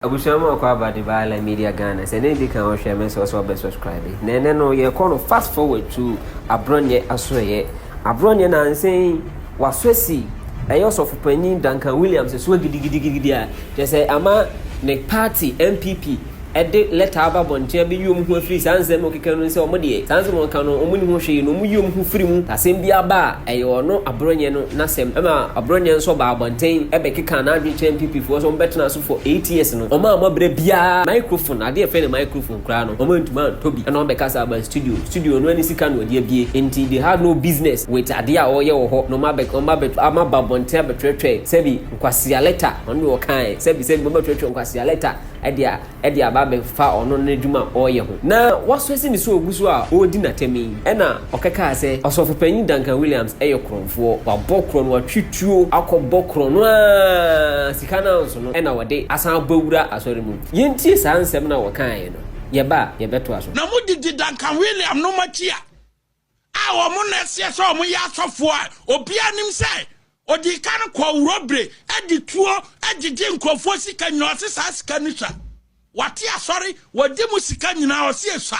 Abushama kwa badi bala media Ghana. Say they can share me so subscribe. Nene no ye kono fast forward to Abronye asoye. Abronye na nsen waswesi. Ayo so fupanyin Duncan-Williams so gidi a. Just say ama ne party MPP ede letter aba bonche be yum hu free sansem okeka no se omode sansem onka no omuni hu hwe no mu yum hu free mu asem bia ba ayo no Abronye no nasem ema Abronye nso ba abonten ebe keka na adwe MPP fo so betena so for 8 years no oma amabere bia microphone ade efe ne microphone kra no oma ntuma tobi na ombe kasa ba studio no ani sika no ade bie enti they had no business with ade a oye wo ho no ma be ama ba bonten betwetwe sebi nkwase letter ono wo kan sebi betwetwe nkwase letter ade aba be fa ono na dwuma oye ho na waswesi ni so oguso a odi na temi ena okeka ase osofopanyin Duncan-Williams eyokromfo wa bokro no atwituo akobokro no a sika na nso no ena wode asan abawura asori mu yenti saa nsem na wokan no ye beto aso na mudidi Duncan-Williams no machia a wo mo na se so mo ya asofo a obi anim se odi kan kwa urobre edi tuo ejije nkrofo sika nyose saa sika ni sha wati asori wodi mu sika nyina o se sha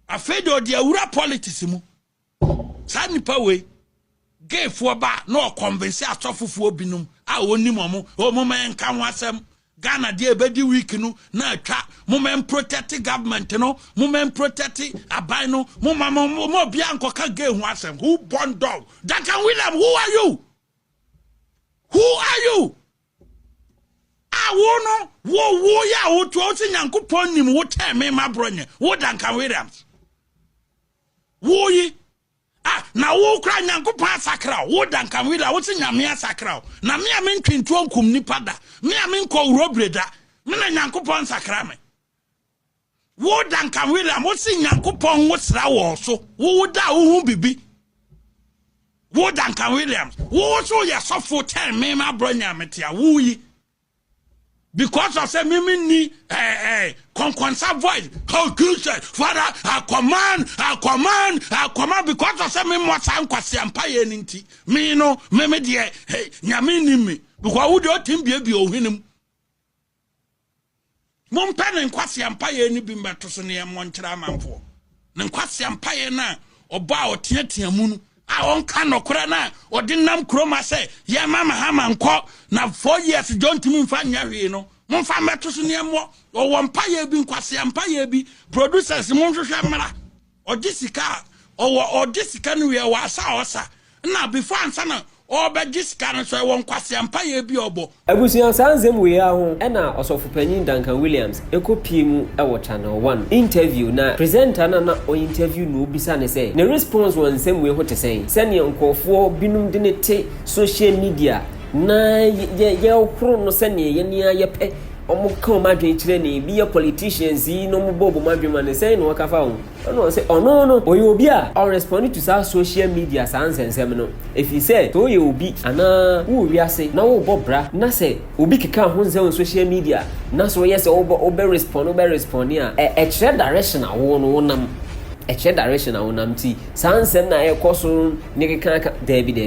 afedo odi awura politics mu sa nipa we gay fo ba no convince asofofo binum a woni mo men kan wasem Ghana de ebedi week no na atwa mo men protect government no mo men protect abai no mo bia nkoka gay hu asem who born dog Duncan-Williams, who are you? Who are you? Awono wo ya wo to o Nyankopon nim wo teme Abronye wo Duncan-Williams. Wo yi na wo kra Nyankopon asakra wo Duncan-Williams wo nyame asakra na me a me ntwinto nkum nipa da me a me nkɔ urobreda me na Nyankopon sakra me wo Duncan-Williams wo Nyankopon wo sra wo so wo da wo hu bibi wo Duncan-Williams wo so ya sofo ten me Abronye ametia wo yi because of say me ni conconsa voice how good say father I command because of say me mo san kwase ampaye nti me no me de nyame ni me because wo do tim bia ohwenem mo mpene kwase ampaye ni bi meto so ne mo nkyra amanfo ne kwase ampaye na oba oteatea mu no a on kan okora na odinam kroma se ye mama ha manko na 4 years don't me mfa nya hwe no mfa meto so ne mo o mpaye bi nkwase mpaye bi producers mo hwehwe mra odisika odisika no we wa asa na before ansa na obedisika no so won kwase mpaye bi obo abusuan sanzem we ya ho ena osofopanyin Duncan-Williams ekopie mu ewo channel 1 interview na presenter na o interview no bisa ne say ne response won nsem we ho te say sene nkofo binum de ne te social media na ye okro no sene ye nia ye pe omo kan madwen kire ne bi ye politicians yi no mo bobo madwen man say no wakafa ho no say no oyi obi a or respond to social media sansensem no if you say to ye obi ana wo wiase na wo bobra na say obi keka ho nse social media na so yes obe respond a kire direction a wo no nam kire direction a wo nam ti sansem na ye koso ne keka David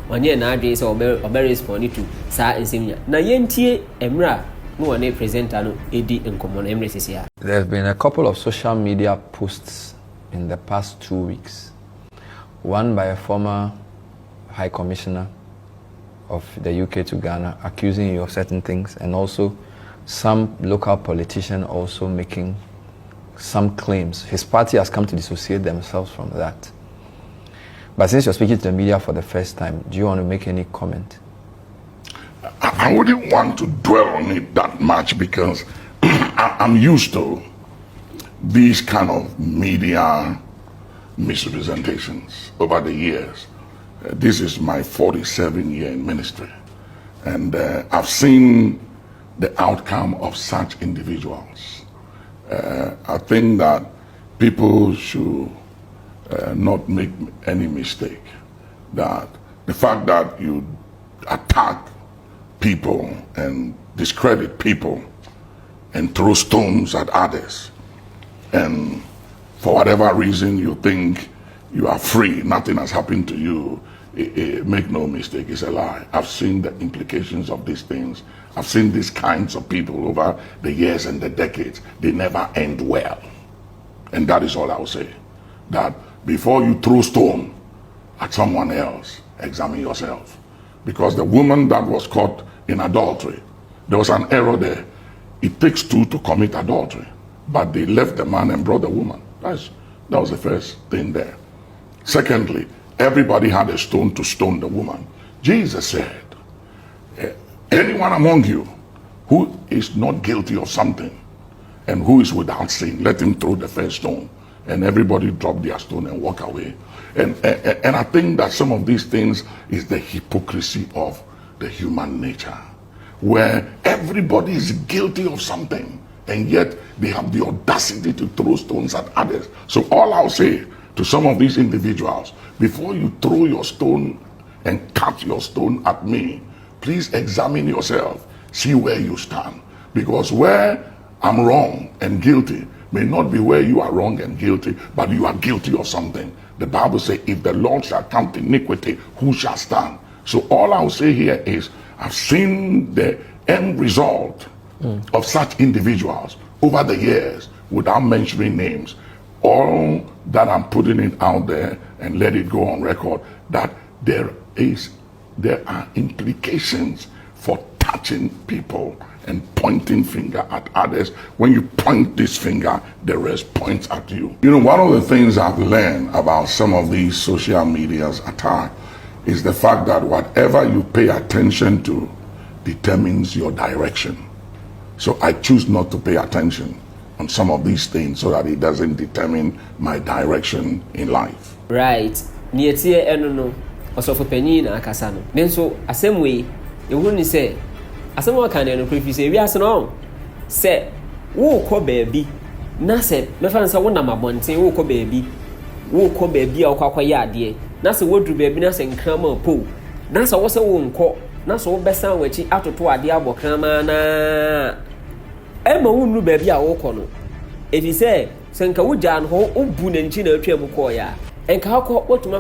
onye na adwen say obe respond to sa nsem na yentie emra no one presenter no edi enkomo na emresisia. There have been a couple of social media posts in the past 2 weeks. One by a former High Commissioner of the UK to Ghana accusing you of certain things, and also some local politician also making some claims. His party has come to dissociate themselves from that. But since you're speaking to the media for the first time, do you want to make any comment? I wouldn't want to dwell on it that much because I'm used to these kind of media misrepresentations over the years. This is my 47th year in ministry, and I've seen the outcome of such individuals. I think that people should not make any mistake that the fact that you attack people and discredit people and throw stones at others, and for whatever reason you think you are free, nothing has happened to you, make no mistake, it's a lie. I've seen the implications of these things. I've seen these kinds of people over the years and the decades. They never end well. And that is all I'll say. That before you throw stone at someone else, examine yourself. Because the woman that was caught in adultery, there was an error there. It takes two to commit adultery. But they left the man and brought the woman. That was the first thing there. Secondly, everybody had a stone to stone the woman. Jesus said, anyone among you who is not guilty of something and who is without sin, let him throw the first stone. And everybody dropped their stone and walk away. And I think that some of these things is the hypocrisy of the human nature, where everybody is guilty of something, and yet they have the audacity to throw stones at others. So all I'll say to some of these individuals, before you throw your stone and cast your stone at me, please examine yourself, see where you stand. Because where I'm wrong and guilty may not be where you are wrong and guilty, but you are guilty of something. The Bible says, if the Lord shall count iniquity, who shall stand? So all I'll say here is, I've seen the end result of such individuals over the years, without mentioning names. All that I'm putting it out there and let it go on record, that there are implications for touching people and pointing finger at others. When you point this finger, the rest points at you. You know, one of the things I've learned about some of these social media's attack is the fact that whatever you pay attention to determines your direction. So I choose not to pay attention on some of these things so that it doesn't determine my direction in life. Right. Nietie eno no osofo panyin na akasa no. Nenso asemwe ehunu ni se asemo kan no prefi wi ase no se wo kɔ baabi na se mefa nsa wo na mabonten wo kɔ baabi a okwakoye ade na se wodru baabi na se nkrama po na se wo se wo nkɔ na so wo besan wachi atoto ade abokrama na ema wonu baabi a wo kɔ no efi se nka wo gya no ho obu na nchi na atwam kɔ ya enka akɔ otuma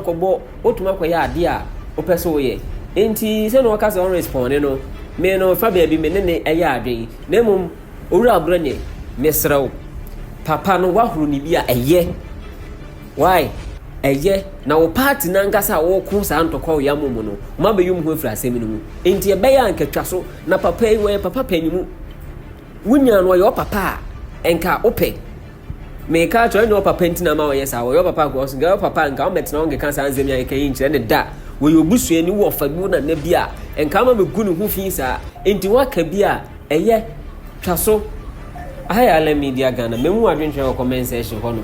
kɔ ade a opese wo ye enti se no okase on respond no me no fa baabi me ne ɛyɛ adwen na mum owura Abronye mesrew papa no wahuru ni bia ɛyɛ why ɛyɛ na wo party na ngasa wo ko sa ntokɔ ya mumu no ma be yum ho afira asɛm no mu enti ɛbɛyɛ ankatwa so na papa yi wo papa panimu wunya no yo papa enka opɛ me ka tro no papa ntina ma wo yesa wo yo papa ko so ga papa nka wo metena wo ngeka sa anzem ya nka yi nkyere ne da wo yo busuani wo fa bi na na bia enka ma me gu ne ho fi sa enti waka bia ɛyɛ twa so ahaya ala media Ghana memu adwentwe comment section hono